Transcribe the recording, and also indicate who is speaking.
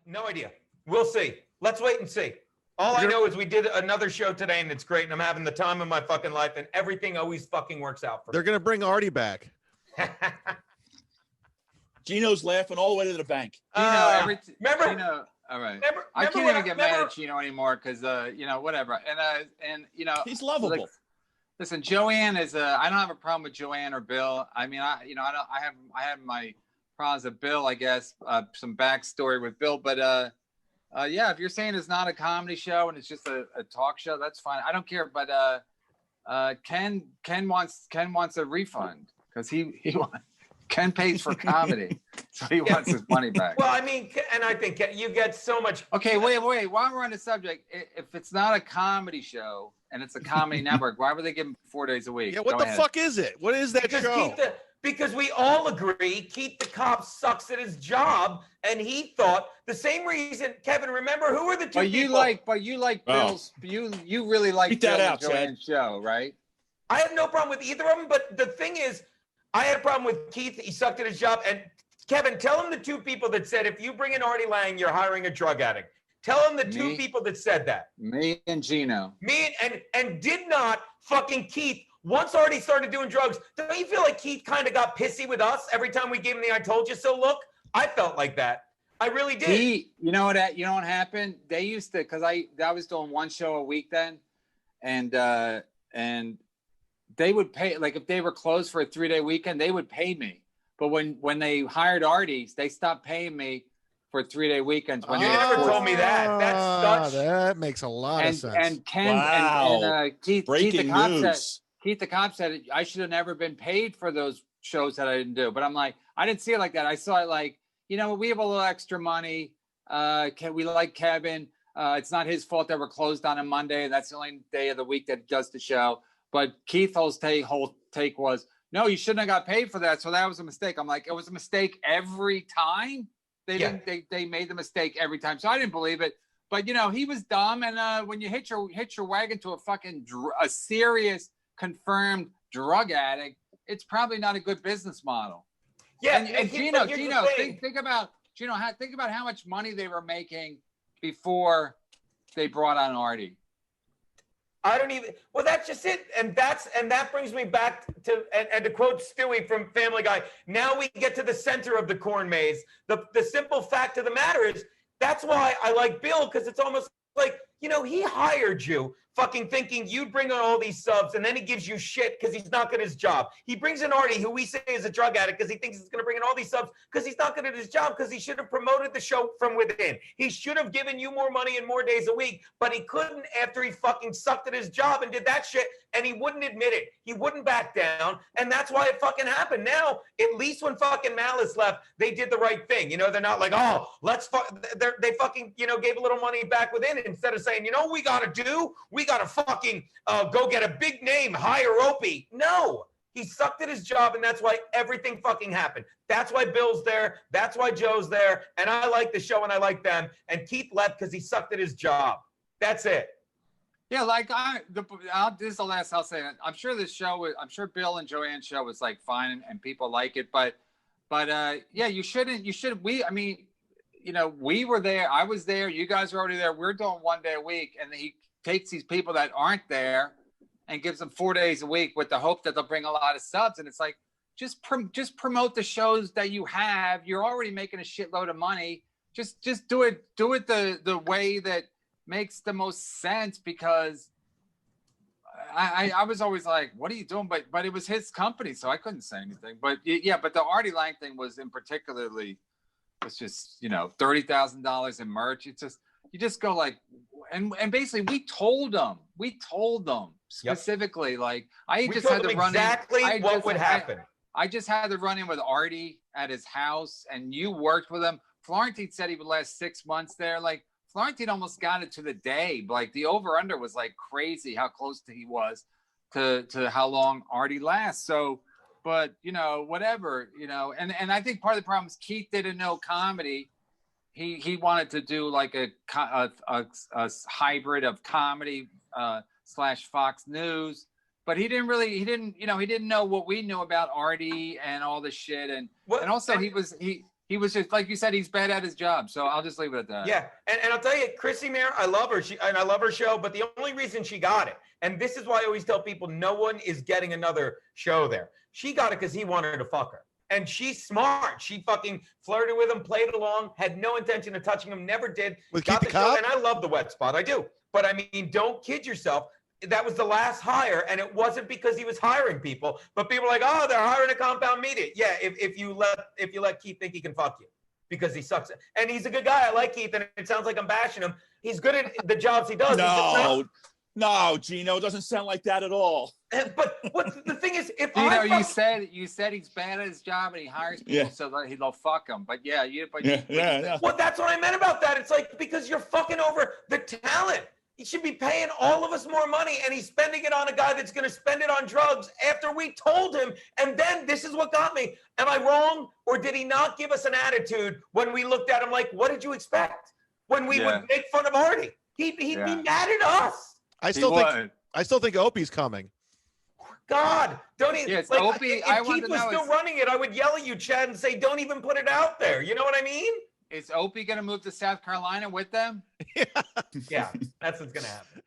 Speaker 1: No idea. We'll see. Let's wait and see. All I know is we did another show today, and it's great, and I'm having the time of my fucking life, and everything always fucking works out for me.
Speaker 2: They're going to bring Artie back.
Speaker 3: Geno's laughing all the way to the bank.
Speaker 1: Remember?
Speaker 4: Geno, all right.
Speaker 1: Remember
Speaker 4: I can't even get mad at Geno anymore because, whatever. And
Speaker 3: he's lovable.
Speaker 4: Like, listen, Joanne is I don't have a problem with Joanne or Bill. I mean, I have my problems with Bill, I guess, some backstory with Bill, but if you're saying it's not a comedy show and it's just a talk show, that's fine. I don't care, but Ken wants a refund because Ken pays for comedy, so he wants his money back.
Speaker 1: Well, I mean, and I think you get so much.
Speaker 4: Okay, wait. While we're on the subject, if it's not a comedy show and it's a comedy network, why would they give him 4 days a week?
Speaker 2: Yeah, what the fuck is it? What is that show?
Speaker 1: Because we all agree Keith the cop sucks at his job, and he thought the same reason. Kevin, remember who are the two people?
Speaker 4: But you like Bill's. You really like Bill and Joanne's show, right?
Speaker 1: I have no problem with either of them, but the thing is, I had a problem with Keith. He sucked at his job. And Kevin, tell him the two people that said, if you bring in Artie Lang, you're hiring a drug addict. Tell him the two people that said that.
Speaker 4: Me and Geno.
Speaker 1: And did not fucking Keith. Once Artie started doing drugs, don't you feel like Keith kind of got pissy with us every time we gave him the "I told you so" look? I felt like that. I really did.
Speaker 4: You know what happened? They used to, because I was doing one show a week then, and they would pay, like if they were closed for a 3-day weekend, they would pay me. But when they hired Artie, they stopped paying me for 3-day weekends. When
Speaker 1: you never told me that. That's such.
Speaker 2: That makes a lot of sense.
Speaker 4: And Ken and Keith the cop said I should have never been paid for those shows that I didn't do. But I'm like, I didn't see it like that. I saw it like, we have a little extra money. We like Kevin. It's not his fault that we're closed on a Monday. That's the only day of the week that does the show. But Keith's whole take was, no, you shouldn't have got paid for that. So that was a mistake. I'm like, it was a mistake every time. They made the mistake every time. So I didn't believe it. But he was dumb. And when you hitch your wagon to a serious confirmed drug addict, it's probably not a good business model.
Speaker 1: Yeah.
Speaker 4: And Geno, think about how much money they were making before they brought on Artie.
Speaker 1: That's just it. And that brings me back to, and to quote Stewie from Family Guy, now we get to the center of the corn maze. The simple fact of the matter is, that's why I like Bill, because it's almost like, he hired you fucking thinking you'd bring on all these subs, and then he gives you shit because he's not good at his job. He brings in Artie, who we say is a drug addict, because he thinks he's going to bring in all these subs because he's not good at his job, because he should have promoted the show from within. He should have given you more money and more days a week, but he couldn't after he fucking sucked at his job and did that shit, and he wouldn't admit it. He wouldn't back down, and that's why it fucking happened. Now, at least when fucking Malice left, they did the right thing. They're not like, oh, they fucking, gave a little money back within it instead of saying, what we got to do? We got to fucking go get a big name, hire Opie. No, he sucked at his job, and that's why everything fucking happened. That's why Bill's there. That's why Joe's there. And I like the show, and I like them. And Keith left because he sucked at his job. That's it.
Speaker 4: Yeah, this is the last I'll say. I'm sure Bill and Joanne's show was like fine and people like it, but you shouldn't. We were there. I was there. You guys were already there. We're doing 1 day a week, and he takes these people that aren't there and gives them 4 days a week with the hope that they'll bring a lot of subs. And it's like, just promote the shows that you have. You're already making a shitload of money. Just do it the way that makes the most sense, because I was always like, what are you doing? But it was his company, so I couldn't say anything. But but the Artie Lang thing was was just, $30,000 in merch. It's just, you just go like, and basically we told them specifically, like I just had to run
Speaker 1: exactly what would happen.
Speaker 4: I just had to run in with Artie at his house, and you worked with him. Florentine said he would last 6 months there. Like Florentine almost got it to the day. Like the over under was like crazy how close he was to how long Artie lasts. So, but whatever, and I think part of the problem is Keith didn't know comedy. He wanted to do like a hybrid of comedy / Fox News, but he didn't know what we knew about Artie and all this shit. And also he he was just like you said, he's bad at his job. So I'll just leave it at that.
Speaker 1: Yeah, and I'll tell you, Chrissy Mayer, I love her. I love her show, but the only reason she got it, and this is why I always tell people, no one is getting another show there. She got it because he wanted to fuck her. And she's smart. She fucking flirted with him, played along, had no intention of touching him, never did.
Speaker 2: With
Speaker 1: Got
Speaker 2: Keith
Speaker 1: the
Speaker 2: the
Speaker 1: show,
Speaker 2: Cop?
Speaker 1: and I love the wet spot. I do. But I mean, don't kid yourself. That was the last hire, and it wasn't because he was hiring people. But people are like, oh, they're hiring a compound media. Yeah, if you let Keith think he can fuck you because he sucks. And he's a good guy. I like Keith, and it sounds like I'm bashing him. He's good at the jobs he does.
Speaker 3: No, Geno, it doesn't sound like that at all.
Speaker 1: But what the thing is, if
Speaker 4: Geno, you said he's bad at his job and he hires people so that he'll fuck them. But yeah.
Speaker 1: Well, that's what I meant about that. It's like because you're fucking over the talent. He should be paying all of us more money, and he's spending it on a guy that's going to spend it on drugs after we told him. And then this is what got me. Am I wrong, or did he not give us an attitude when we looked at him like, what did you expect? When we would make fun of Artie, he'd be mad at us.
Speaker 2: I still think Opie's coming.
Speaker 1: God, don't even.
Speaker 4: Yes,
Speaker 1: like,
Speaker 4: Opie,
Speaker 1: if Keith was still running it, I would yell at you, Chad, and say, don't even put it out there. You know what I mean?
Speaker 4: Is Opie going to move to South Carolina with them?
Speaker 1: Yeah, that's what's going to happen.